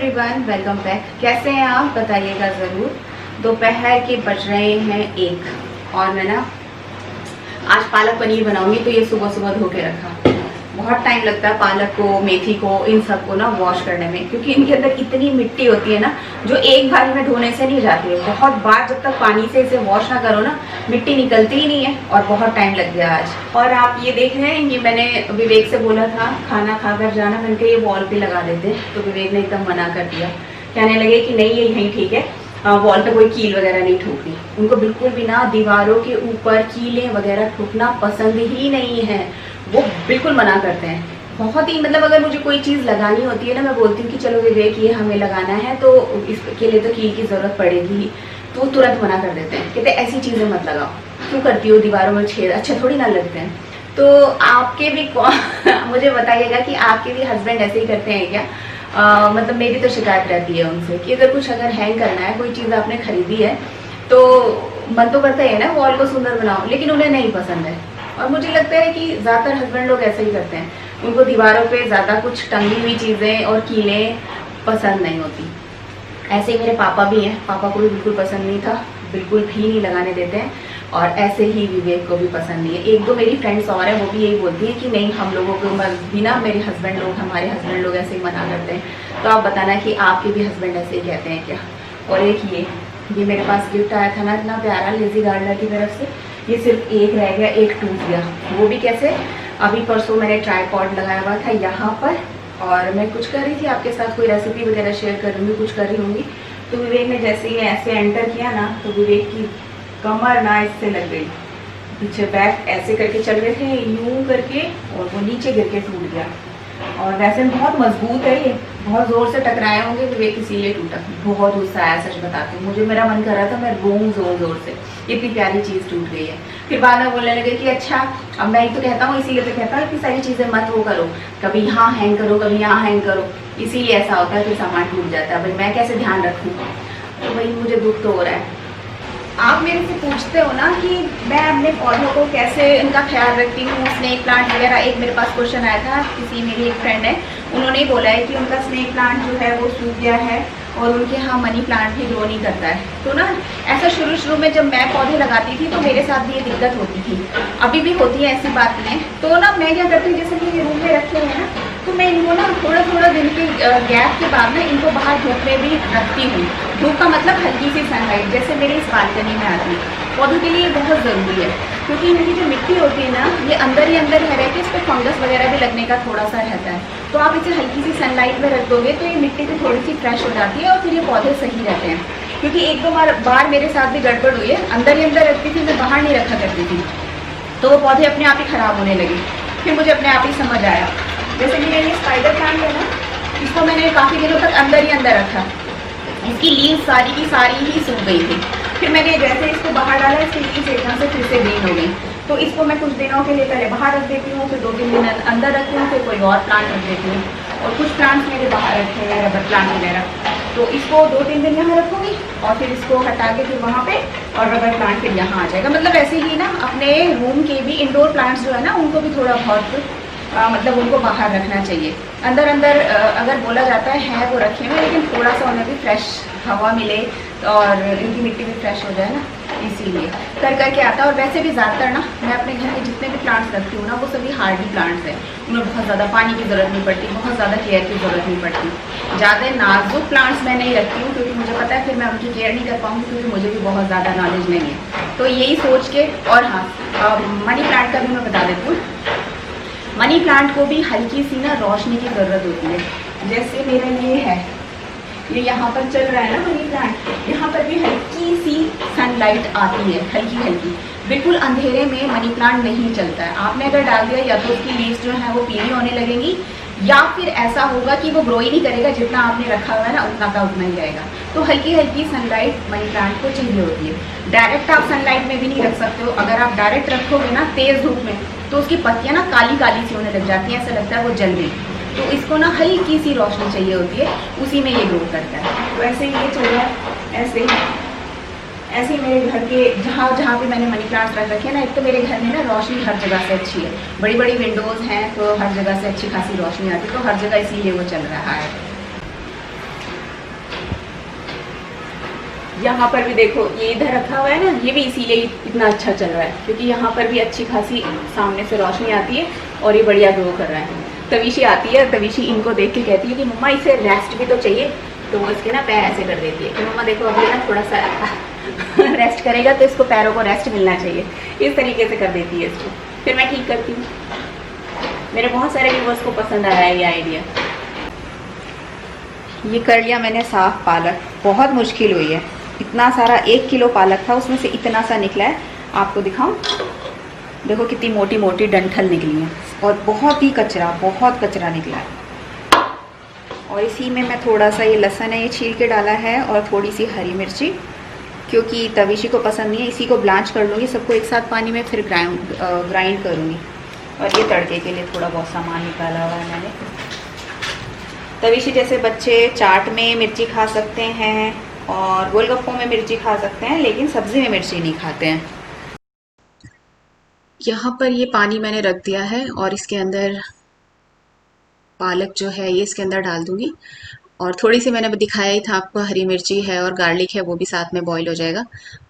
Everyone, welcome back. कैसे हैं आप बताइएगा ज़रूर। दोपहर के बज रहे हैं 1 और मैं ना आज पालक पनीर बनाऊंगी। तो ये सुबह सुबह धो के रखा। बहुत टाइम लगता है पालक को, मेथी को, इन सबको ना वॉश करने में, क्योंकि इनके अंदर इतनी मिट्टी होती है ना जो एक बार में धोने से नहीं जाती है। बहुत बार जब तक पानी से इसे वॉश ना करो ना मिट्टी निकलती ही नहीं है और बहुत टाइम लग गया आज। और आप ये देख रहे हैं, ये मैंने विवेक से बोला था खाना खाकर जाना, मैंने कहा ये वॉल पे लगा देते, तो विवेक ने एकदम मना कर दिया। कहने लगे कि नहीं ये यहीं ठीक है, वॉल पे कोई कील वगैरह नहीं ठोकनी। उनको बिल्कुल भी ना दीवारों के ऊपर कीलें वगैरह ठोकना पसंद ही नहीं है, वो बिल्कुल मना करते हैं। बहुत ही मतलब अगर मुझे कोई चीज़ लगानी होती है ना, मैं बोलती हूँ कि चलो विवेक ये हमें लगाना है तो इसके लिए तो कील की ज़रूरत पड़ेगी, तो वो तुरंत मना कर देते हैं, कहते ऐसी चीज़ें मत लगाओ, क्यों करती हो, दीवारों में छेद अच्छा थोड़ी ना लगते हैं। तो आपके भी मुझे बताइएगा कि आपके भी हस्बैंड ऐसे ही करते हैं क्या? मतलब मेरी तो शिकायत रहती है उनसे कि अगर हैंग करना है, कोई चीज़ आपने खरीदी है तो मन तो करता है ना वॉल को सुंदर बनाओ, लेकिन उन्हें नहीं पसंद है। और मुझे लगता है कि ज़्यादातर हस्बैंड लोग ऐसे ही करते हैं, उनको दीवारों पे ज़्यादा कुछ टंगी हुई चीज़ें और कीलें पसंद नहीं होती। ऐसे ही मेरे पापा भी हैं, पापा को भी बिल्कुल पसंद नहीं था, बिल्कुल भी नहीं लगाने देते हैं। और ऐसे ही विवेक को भी पसंद नहीं है। एक दो मेरी फ्रेंड्स और हैं, वो भी यही बोलती हैं कि नहीं हम लोगों को भी ना, मेरे हस्बैंड लोग, हमारे हस्बैंड लोग ऐसे ही मना करते हैं। तो आप बताना कि आपके भी हस्बैंड ऐसे ही कहते हैं क्या? और एक ये मेरे पास गिफ्ट आया था ना, इतना प्यारा लेज़ी गार्डनर की तरफ से, ये सिर्फ एक रह गया, एक टूट गया। वो भी कैसे, अभी परसों मैंने ट्राइपॉड लगाया हुआ था यहाँ पर और मैं कुछ कर रही थी आपके साथ, कोई रेसिपी वगैरह शेयर कर रही हूँ, कुछ कर रही होंगी। तो विवेक ने जैसे ही ऐसे एंटर किया ना, तो विवेक की कमर ना इससे लग गई, पीछे बैक ऐसे करके चल रहे थे यूं करके, और वो नीचे गिर के टूट गया। और वैसे बहुत मजबूत है ये, बहुत ज़ोर से टकराए होंगे विवेक, इसीलिए टूटा। बहुत गुस्सा आया, सच बताती हूँ। मुझे मेरा मन कर रहा था मैं रोऊं ज़ोर ज़ोर से, इतनी प्यारी चीज़ टूट गई है। फिर बाद में बोलने लगे कि अच्छा, अब मैं ही तो कहता हूँ, इसीलिए तो कहता हूँ इतनी सारी चीज़ें मत वो करो, कभी यहाँ हैंग करो, कभी यहाँ हैंग करो, इसीलिए ऐसा होता है, फिर सामान टूट जाता है। भाई मैं कैसे ध्यान रखूँ? तो भाई मुझे दुख तो हो रहा है। आप मेरे से पूछते हो ना कि मैं अपने पौधों को कैसे इनका ख्याल रखती हूँ, स्नेक प्लांट वगैरह। एक मेरे पास क्वेश्चन आया था, किसी मेरी एक फ्रेंड है, उन्होंने बोला है कि उनका स्नेक प्लांट जो है वो सूख गया है और उनके यहाँ मनी प्लांट भी ग्रो नहीं करता है। तो ना ऐसा शुरू में जब मैं पौधे लगाती थी तो मेरे साथ भी ये दिक्कत होती थी, अभी भी होती है, ऐसी बात नहीं है। तो ना मैं क्या करती हूँ, जैसे कि ये रूम में रखे हुए हैं ना, तो मैं इनको ना थोड़ा दिन के गैप के बाद ना इनको बाहर धूप में भी रखती हूँ। धूप का मतलब हल्की सी सनलाइट, जैसे मेरे इस बालकनी में आती है। पौधों के लिए बहुत ज़रूरी है, क्योंकि इनकी जो मिट्टी होती है ना, ये अंदर ही अंदर है रहती है, इस पर फंगस वगैरह भी लगने का थोड़ा सा रहता है। तो आप इसे हल्की सी सनलाइट में रख दोगे तो ये मिट्टी भी थोड़ी सी फ्रेश हो जाती है और फिर ये पौधे सही रहते हैं। क्योंकि एक दो बार मेरे साथ भी गड़बड़ हुई है, अंदर ही अंदर रखती थी, मैं बाहर नहीं रखा करती थी, तो वो पौधे अपने आप ही ख़राब होने लगे। फिर मुझे अपने आप ही समझ आया, जैसे कि ये स्पाइडर प्लांट है ना, इसको मैंने काफ़ी दिनों तक अंदर ही अंदर रखा, इसकी लीव्स सारी की सारी ही सूख गई थी। फिर मैंने जैसे इसको बाहर डाला, इसकी लीव्स एकदम से फिर से ग्रीन हो गई। तो इसको मैं कुछ दिनों के लिए पहले बाहर रख देती हूँ, फिर 2-3 दिन अंदर रखती हूँ, फिर कोई और प्लांट रख देती हूँ। और कुछ प्लांट्स मेरे बाहर रखे हैं, रबर प्लांट वगैरह, तो इसको 2-3 दिन यहाँ रखूँगी और फिर इसको हटा के फिर वहाँ पे, और रबर प्लांट फिर यहाँ आ जाएगा। मतलब ऐसे ही ना अपने रूम के भी इंडोर प्लांट्स जो है ना, उनको भी थोड़ा बहुत मतलब उनको बाहर रखना चाहिए। अंदर अगर बोला जाता है वो रखे हुए, लेकिन थोड़ा सा उन्हें भी फ्रेश हवा मिले और इनकी मिट्टी भी फ्रेश हो जाए ना, इसीलिए करके आता है। और वैसे भी ज़्यादातर ना मैं अपने घर में जितने भी प्लांट्स रखती हूँ ना, वो सभी हार्डी प्लांट्स हैं, उन्हें बहुत ज़्यादा पानी की ज़रूरत नहीं पड़ती, बहुत ज़्यादा केयर की ज़रूरत नहीं पड़ती। ज़्यादा नाजुक प्लांट्स मैं नहीं रखती हूँ, क्योंकि मुझे पता है फिर मैं उनकी केयर नहीं कर पाऊँगी, क्योंकि मुझे भी बहुत ज़्यादा नॉलेज नहीं है। तो यही सोच के, और हाँ मनी प्लांट का भी मैं बता देती हूँ, मनी प्लांट को भी हल्की सी ना रोशनी की ज़रूरत होती है। जैसे मेरा ये है, ये यहाँ पर चल रहा है ना मनी प्लांट, यहाँ पर भी हल्की सी सनलाइट आती है, हल्की। बिल्कुल अंधेरे में मनी प्लांट नहीं चलता है। आपने अगर डाल दिया, या तो उसकी लीव्स जो है वो पीली होने लगेंगी, या फिर ऐसा होगा कि वो ग्रो ही नहीं करेगा, जितना आपने रखा हुआ है ना उतना का उतना ही रहेगा। तो हल्की सनलाइट मनी प्लांट को चाहिए होती है। डायरेक्ट आप सनलाइट में भी नहीं रख सकते हो, अगर आप डायरेक्ट रखोगे ना तेज़ धूप में, तो उसकी पत्तियाँ ना काली सी होने लग जाती हैं, ऐसा लगता है वो जल गई। तो इसको ना हल्की सी रोशनी चाहिए होती है, उसी में ये ग्रो करता है। तो ऐसे ही ये चल रहा है, ऐसे ही मेरे घर के जहाँ भी मैंने मनी प्लांट्स रख रखे हैं ना, एक तो मेरे घर में ना रोशनी हर जगह से अच्छी है, बड़ी विंडोज़ हैं, तो हर जगह से अच्छी खासी रोशनी आती है, तो हर जगह इसीलिए वो चल रहा है। यहाँ पर भी देखो, ये इधर रखा हुआ है ना, ये भी इसीलिए इतना अच्छा चल रहा है क्योंकि यहाँ पर भी अच्छी खासी सामने से रोशनी आती है और ये बढ़िया ग्रो कर रहा है। तविशी आती है, तविशी इनको देख के कहती है कि मम्मा इसे रेस्ट भी तो चाहिए, तो वो इसके ना पैर ऐसे कर देती है कि मम्मा देखो अभी ना थोड़ा सा रेस्ट करेगा तो इसको पैरों को रेस्ट मिलना चाहिए, इस तरीके से कर देती है इसको। फिर मैं ठीक करती हूँ। मेरे बहुत सारे व्यूअर्स को पसंद आया है ये आइडिया। ये कर लिया मैंने साफ पालक, बहुत मुश्किल हुई है, इतना सारा 1 किलो पालक था उसमें से इतना सा निकला है। आपको दिखाऊं, देखो कितनी मोटी मोटी डंठल निकली है और बहुत ही कचरा, बहुत कचरा निकला है। और इसी में मैं थोड़ा सा ये लहसुन है ये छील के डाला है और थोड़ी सी हरी मिर्ची, क्योंकि तविशी को पसंद नहीं है। इसी को ब्लांच कर लूँगी सबको एक साथ पानी में, फिर ग्राइंड करूँगी। और ये तड़के के लिए थोड़ा बहुत सामान निकाला हुआ है मैंने। तविशी जैसे बच्चे चाट में मिर्ची खा सकते हैं और गोलगप्पों में मिर्ची खा सकते हैं, लेकिन सब्जी में मिर्ची नहीं खाते हैं। यहाँ पर ये पानी मैंने रख दिया है और इसके अंदर पालक जो है ये इसके अंदर डाल दूंगी। और थोड़ी सी मैंने दिखाया ही था आपको, हरी मिर्ची है और गार्लिक है, वो भी साथ में बॉईल हो जाएगा।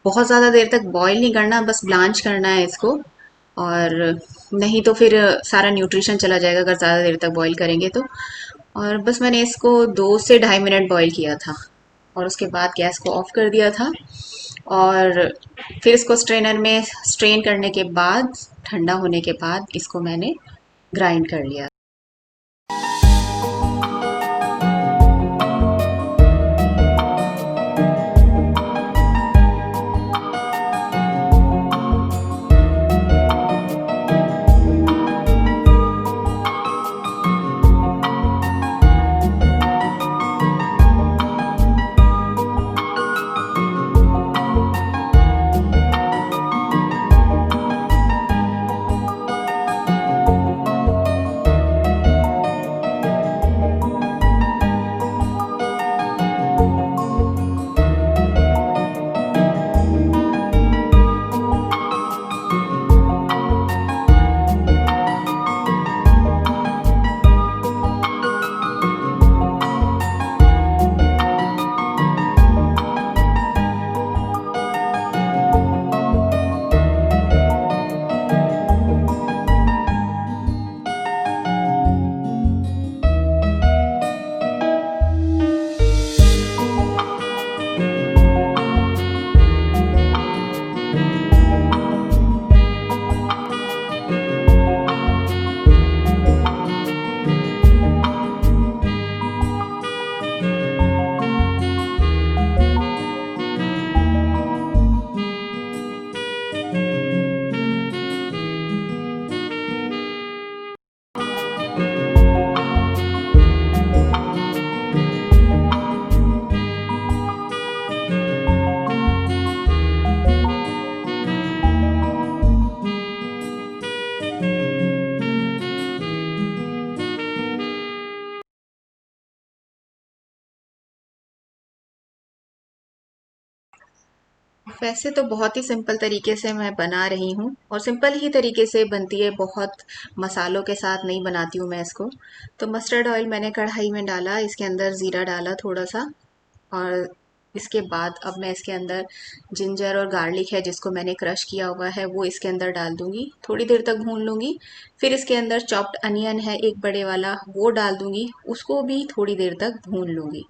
बहुत ज़्यादा देर तक बॉईल नहीं करना, बस ब्लांच करना है इसको। और नहीं तो फिर सारा न्यूट्रिशन चला जाएगा अगर ज़्यादा देर तक बॉईल करेंगे तो। और बस मैंने इसको 2 से ढाई मिनट बॉईल किया था और उसके बाद गैस को ऑफ कर दिया था। और फिर इसको स्ट्रेनर में स्ट्रेन करने के बाद, ठंडा होने के बाद इसको मैंने ग्राइंड कर लिया। वैसे तो बहुत ही सिंपल तरीके से मैं बना रही हूँ और सिंपल ही तरीके से बनती है, बहुत मसालों के साथ नहीं बनाती हूँ मैं इसको। तो मस्टर्ड ऑयल मैंने कढ़ाई में डाला, इसके अंदर ज़ीरा डाला थोड़ा सा। और इसके बाद अब मैं इसके अंदर जिंजर और गार्लिक है जिसको मैंने क्रश किया हुआ है वो इसके अंदर डाल दूंगी, थोड़ी देर तक भून लूँगी। फिर इसके अंदर चॉप्ड अनियन है एक बड़े वाला, वो डाल दूंगी, उसको भी थोड़ी देर तक भून लूँगी।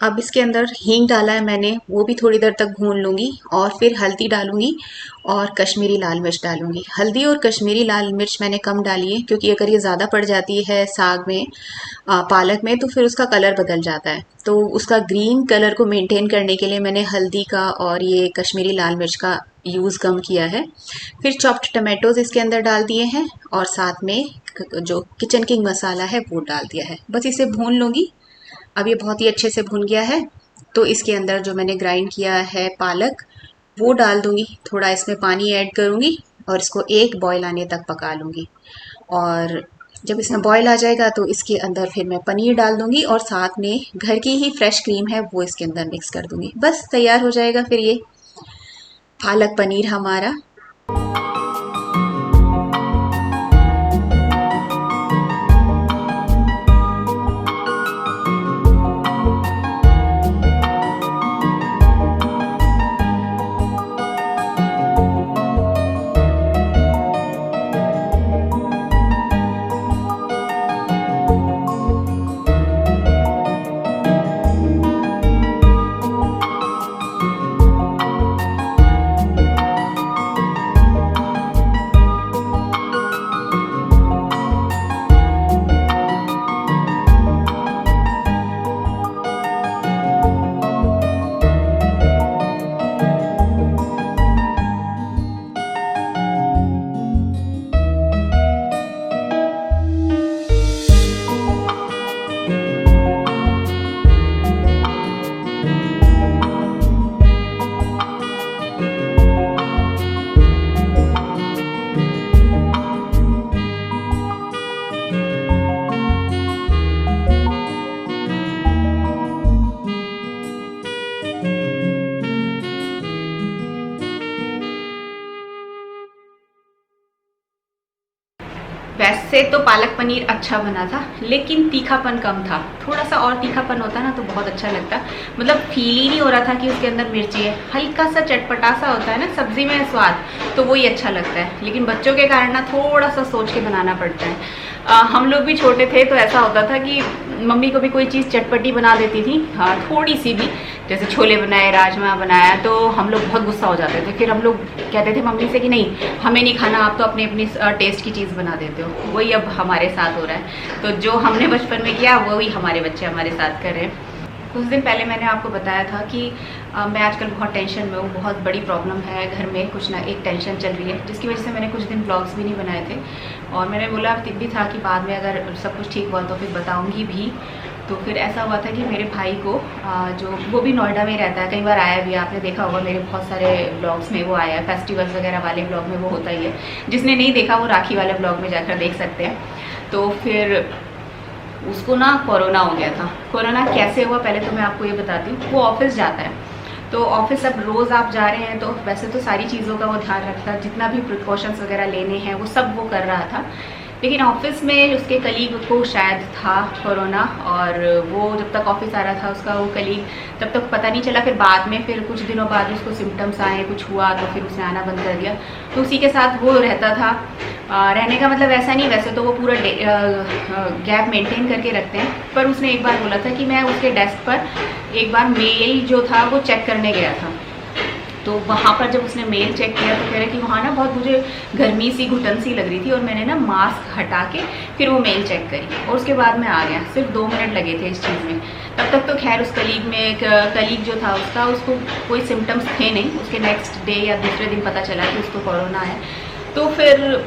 अब इसके अंदर हींग डाला है मैंने, वो भी थोड़ी देर तक भून लूँगी। और फिर हल्दी डालूँगी और कश्मीरी लाल मिर्च डालूँगी। हल्दी और कश्मीरी लाल मिर्च मैंने कम डाली है क्योंकि अगर ये ज़्यादा पड़ जाती है साग में, पालक में, तो फिर उसका कलर बदल जाता है। तो उसका ग्रीन कलर को मेंटेन करने के लिए मैंने हल्दी का और ये कश्मीरी लाल मिर्च का यूज़ कम किया है। फिर चॉप्ड टमाटोज़ इसके अंदर डाल दिए हैं और साथ में जो किचन किंग मसाला है वो डाल दिया है। बस इसे भून लूँगी। अब ये बहुत ही अच्छे से भुन गया है, तो इसके अंदर जो मैंने ग्राइंड किया है पालक वो डाल दूंगी। थोड़ा इसमें पानी ऐड करूंगी और इसको एक बॉयल आने तक पका लूंगी। और जब इसमें बॉयल आ जाएगा तो इसके अंदर फिर मैं पनीर डाल दूंगी और साथ में घर की ही फ्रेश क्रीम है वो इसके अंदर मिक्स कर दूंगी। बस तैयार हो जाएगा फिर ये पालक पनीर हमारा। वैसे तो पालक पनीर अच्छा बना था, लेकिन तीखापन कम था। थोड़ा सा और तीखापन होता ना तो बहुत अच्छा लगता। मतलब फील ही नहीं हो रहा था कि उसके अंदर मिर्ची है। हल्का सा चटपटा सा होता है ना सब्जी में स्वाद, तो वही अच्छा लगता है। लेकिन बच्चों के कारण ना थोड़ा सा सोच के बनाना पड़ता है। हम लोग भी छोटे थे तो ऐसा होता था कि मम्मी को भी कोई चीज़ चटपटी बना देती थी, हाँ थोड़ी सी भी, जैसे छोले बनाए, राजमा बनाया, तो हम लोग बहुत गुस्सा हो जाते थे। फिर हम लोग कहते थे मम्मी से कि नहीं हमें नहीं खाना, आप तो अपनी अपनी टेस्ट की चीज़ बना देते हो। वही अब हमारे साथ हो रहा है। तो जो हमने बचपन में किया वही हमारे बच्चे हमारे साथ कर रहे हैं। कुछ दिन पहले मैंने आपको बताया था कि मैं आजकल बहुत टेंशन में हूँ। बहुत बड़ी प्रॉब्लम है घर में, कुछ ना एक टेंशन चल रही है, जिसकी वजह से मैंने कुछ दिन ब्लॉग्स भी नहीं बनाए थे। और मैंने बोला भी था कि बाद में अगर सब कुछ ठीक हुआ तो फिर बताऊँगी भी। तो फिर ऐसा हुआ था कि मेरे भाई को जो वो भी नोएडा में रहता है, कई बार आया भी, आपने देखा होगा मेरे बहुत सारे ब्लॉग्स में वो आया है। फेस्टिवल्स वगैरह वाले ब्लॉग में वो होता ही है। जिसने नहीं देखा वो राखी वाले ब्लॉग में जाकर देख सकते हैं। तो फिर उसको ना कोरोना हो गया था। कोरोना कैसे हुआ पहले तो मैं आपको ये बताती हूँ। वो ऑफिस जाता है, तो ऑफिस अब रोज़ आप जा रहे हैं तो वैसे तो सारी चीज़ों का वो ध्यान रखता है, जितना भी प्रिकॉशंस वगैरह लेने हैं वो सब वो कर रहा था। लेकिन ऑफिस में उसके कलीग को शायद था कोरोना, और वो जब तक ऑफिस आ रहा था उसका वो कलीग, तब तक पता नहीं चला। फिर बाद में फिर कुछ दिनों बाद उसको सिम्टम्स आए, कुछ हुआ, तो फिर उसने आना बंद कर दिया। तो उसी के साथ वो रहता था। रहने का मतलब ऐसा नहीं, वैसे तो वो पूरा गैप मेंटेन करके रखते हैं, पर उसने एक बार बोला था कि मैं उसके डेस्क पर एक बार मेल जो था वो चेक करने गया था। तो वहाँ पर जब उसने मेल चेक किया तो कह रहे कि वहाँ ना बहुत मुझे गर्मी सी घुटन सी लग रही थी, और मैंने ना मास्क हटा के फिर वो मेल चेक करी, और उसके बाद मैं आ गया। सिर्फ 2 मिनट लगे थे इस चीज़ में। तब तक तो खैर उस कलीग में कलीग जो था उसको कोई सिम्टम्स थे नहीं। उसके नेक्स्ट डे या दूसरे दिन पता चला कि उसको कोरोना है। तो फिर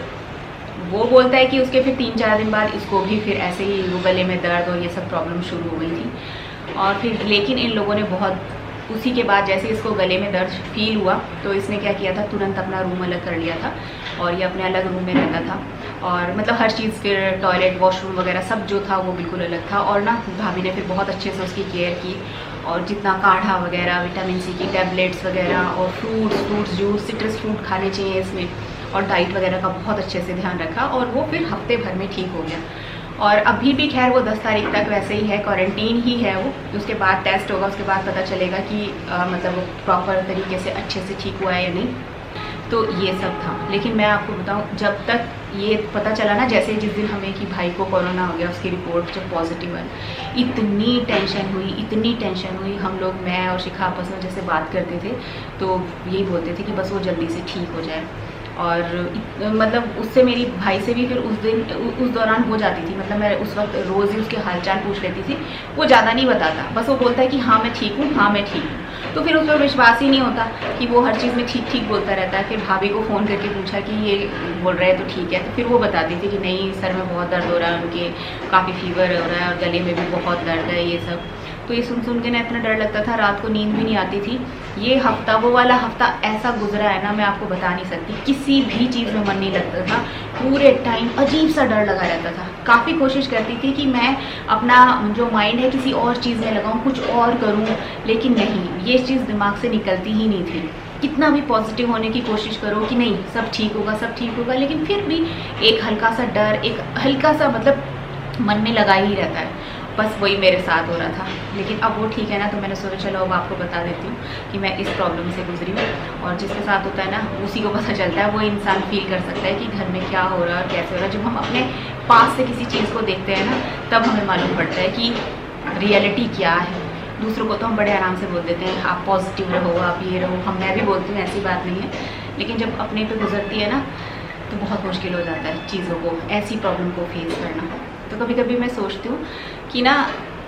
वो बोलता है कि उसके फिर 3-4 दिन बाद इसको भी फिर ऐसे ही गले में दर्द और ये सब प्रॉब्लम शुरू हो गई थी। और फिर लेकिन इन लोगों ने बहुत, उसी के बाद जैसे इसको गले में दर्द फील हुआ तो इसने क्या किया था, तुरंत अपना रूम अलग कर लिया था, और ये अपने अलग रूम में रहता था। और मतलब हर चीज़, फिर टॉयलेट, वॉशरूम वगैरह सब जो था वो बिल्कुल अलग था। और ना भाभी ने फिर बहुत अच्छे से उसकी केयर की, और जितना काढ़ा वगैरह, विटामिन सी की टैबलेट्स वगैरह, और फ्रूट्स जूस, सिट्रस फ्रूट खाने चाहिए इसमें, और डाइट वगैरह का बहुत अच्छे से ध्यान रखा। और वो फिर हफ्ते भर में ठीक हो गया। और अभी भी खैर वो 10 तारीख तक वैसे ही है, क्वारंटीन ही है वो। उसके बाद टेस्ट होगा, उसके बाद पता चलेगा कि मतलब वो प्रॉपर तरीके से अच्छे से ठीक हुआ है या नहीं। तो ये सब था। लेकिन मैं आपको बताऊं, जब तक ये पता चला ना, जैसे जिस दिन हमें कि भाई को कोरोना हो गया, उसकी रिपोर्ट जब पॉजिटिव आई, इतनी टेंशन हुई। हम लोग, मैं और शिखा आपस में जैसे बात करते थे तो यही बोलते थे कि बस वो जल्दी से ठीक हो जाए। और मतलब उससे मेरी भाई से भी फिर उस दौरान हो जाती थी। मतलब मैं उस वक्त रोज़ ही उसके हालचाल पूछ लेती थी। वो ज़्यादा नहीं बताता, बस वो बोलता है कि हाँ मैं ठीक हूँ, हाँ मैं ठीक हूँ। तो फिर उस पर विश्वास ही नहीं होता कि वो हर चीज़ में ठीक बोलता रहता है। फिर भाभी को फ़ोन करके पूछा कि ये बोल रहे हैं तो ठीक है। तो फिर वो बताती थी कि नहीं, सर में बहुत दर्द हो रहा है, उनके काफ़ी फीवर हो रहा है, और गले में भी बहुत दर्द है, ये सब। तो ये सुन के ना इतना डर लगता था, रात को नींद भी नहीं आती थी। ये हफ्ता, वो वाला हफ्ता ऐसा गुजरा है ना, मैं आपको बता नहीं सकती। किसी भी चीज़ में मन नहीं लगता था, पूरे टाइम अजीब सा डर लगा रहता था। काफ़ी कोशिश करती थी कि मैं अपना जो माइंड है किसी और चीज़ में लगाऊं, कुछ और करूं, लेकिन नहीं, ये चीज़ दिमाग से निकलती ही नहीं थी। कितना भी पॉजिटिव होने की कोशिश करो कि नहीं सब ठीक होगा, सब ठीक होगा, लेकिन फिर भी एक हल्का सा डर, एक हल्का सा मतलब मन में लगा ही रहता है। बस वही मेरे साथ हो रहा था। लेकिन अब वो ठीक है ना, तो मैंने सोचा चलो अब आपको बता देती हूँ कि मैं इस प्रॉब्लम से गुजरी हूँ। और जिसके साथ होता है ना, उसी को पता चलता है, वो इंसान फील कर सकता है कि घर में क्या हो रहा है और कैसे हो रहा है। जब हम अपने पास से किसी चीज़ को देखते हैं ना, तब हमें मालूम पड़ता है कि रियलिटी क्या है। दूसरों को तो हम बड़े आराम से बोल देते हैं, आप पॉजिटिव रहो, आप ये रहो, मैं भी बोलती हूँ, ऐसी बात नहीं है। लेकिन जब अपने पे गुजरती है ना, तो बहुत मुश्किल हो जाता है चीज़ों को, ऐसी प्रॉब्लम को फेस करना। तो कभी कभी मैं सोचती हूँ कि ना,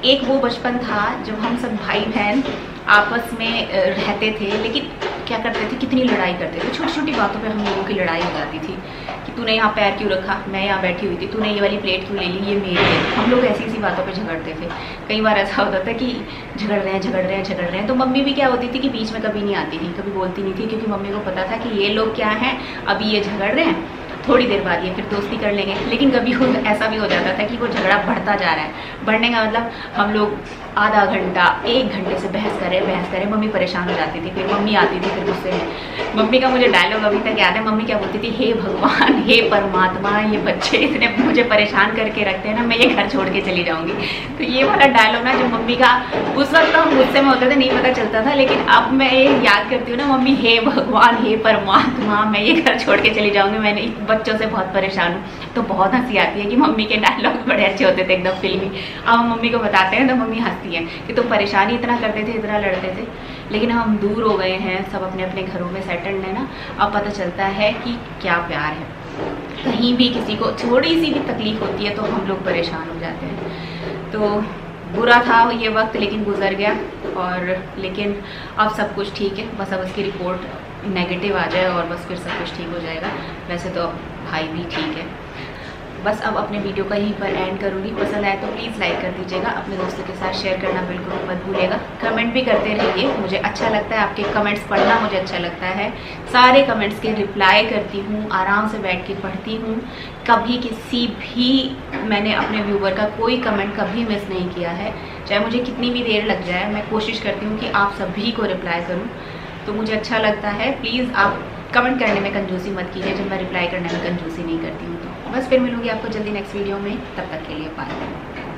एक वो बचपन था जब हम सब भाई बहन आपस में रहते थे, लेकिन क्या करते थे, कितनी लड़ाई करते थे। छोटी छोटी बातों पे हम लोगों की लड़ाई हो जाती थी कि तूने यहाँ पैर क्यों रखा, मैं यहाँ बैठी हुई थी, तूने ये वाली प्लेट क्यों ले ली, ये मेरी है। हम लोग ऐसी ऐसी बातों पे झगड़ते थे। कई बार ऐसा होता था कि झगड़ रहे हैं, तो मम्मी भी क्या होती थी कि बीच में कभी नहीं आती थी, कभी बोलती नहीं थी, क्योंकि मम्मी को पता था कि ये लोग क्या हैं, अभी ये झगड़ रहे हैं, थोड़ी देर बाद ये फिर दोस्ती कर लेंगे। लेकिन कभी ऐसा भी हो जाता था कि वो झगड़ा बढ़ता जा रहा है। बढ़ने का मतलब हम लोग आधा घंटा 1 घंटे से बहस करें, मम्मी परेशान हो जाती थी। फिर मम्मी आती थी, फिर गुस्से में मम्मी का मुझे डायलॉग अभी तक याद है। मम्मी क्या बोलती थी, हे भगवान, हे परमात्मा, ये बच्चे इतने मुझे परेशान करके रखते हैं ना, मैं ये घर छोड़ के चली जाऊँगी। तो ये वाला डायलॉग ना, जो मम्मी का उस वक्त तो हम गुस्से में होते थे, नहीं पता चलता था, लेकिन अब मैं ये याद करती हूँ ना, मम्मी हे भगवान, हे परमात्मा, मैं ये घर छोड़ के चली जाऊँगी, मैंने बच्चों से बहुत परेशान हूँ। तो बहुत हंसी आती है कि मम्मी के डायलॉग बड़े अच्छे होते थे, एकदम फिल्मी। अब हम मम्मी को बताते हैं तो मम्मी हंसती है कि तुम परेशानी इतना करते थे, इतना लड़ते थे। लेकिन हम दूर हो गए हैं, सब अपने अपने घरों में सेटल्ड है ना, अब पता चलता है कि क्या प्यार है। कहीं भी किसी को थोड़ी सी भी तकलीफ होती है तो हम लोग परेशान हो जाते हैं। तो बुरा था ये वक्त, लेकिन गुजर गया। और लेकिन अब सब कुछ ठीक है, बस अब उसकी रिपोर्ट नेगेटिव आ जाए और बस फिर सब कुछ ठीक हो जाएगा। वैसे तो अब भाई भी ठीक है। बस अब अपने वीडियो का यहीं पर एंड करूँगी। पसंद आए तो प्लीज़ लाइक कर दीजिएगा, अपने दोस्तों के साथ शेयर करना बिल्कुल मत भूलिएगा। कमेंट भी करते रहिए, मुझे अच्छा लगता है, आपके कमेंट्स पढ़ना मुझे अच्छा लगता है। सारे कमेंट्स के रिप्लाई करती हूँ, आराम से बैठ के पढ़ती हूँ। कभी किसी भी मैंने अपने व्यूवर का कोई कमेंट कभी मिस नहीं किया है, चाहे मुझे कितनी भी देर लग जाए। मैं कोशिश करती हूँ कि आप सभी को रिप्लाई करूँ, तो मुझे अच्छा लगता है। प्लीज़ आप कमेंट करने में कंजूसी मत कीजिए, जब मैं रिप्लाई करने में कंजूसी नहीं करती हूँ। तो बस फिर मिलूंगी आपको जल्दी नेक्स्ट वीडियो में, तब तक के लिए बाय।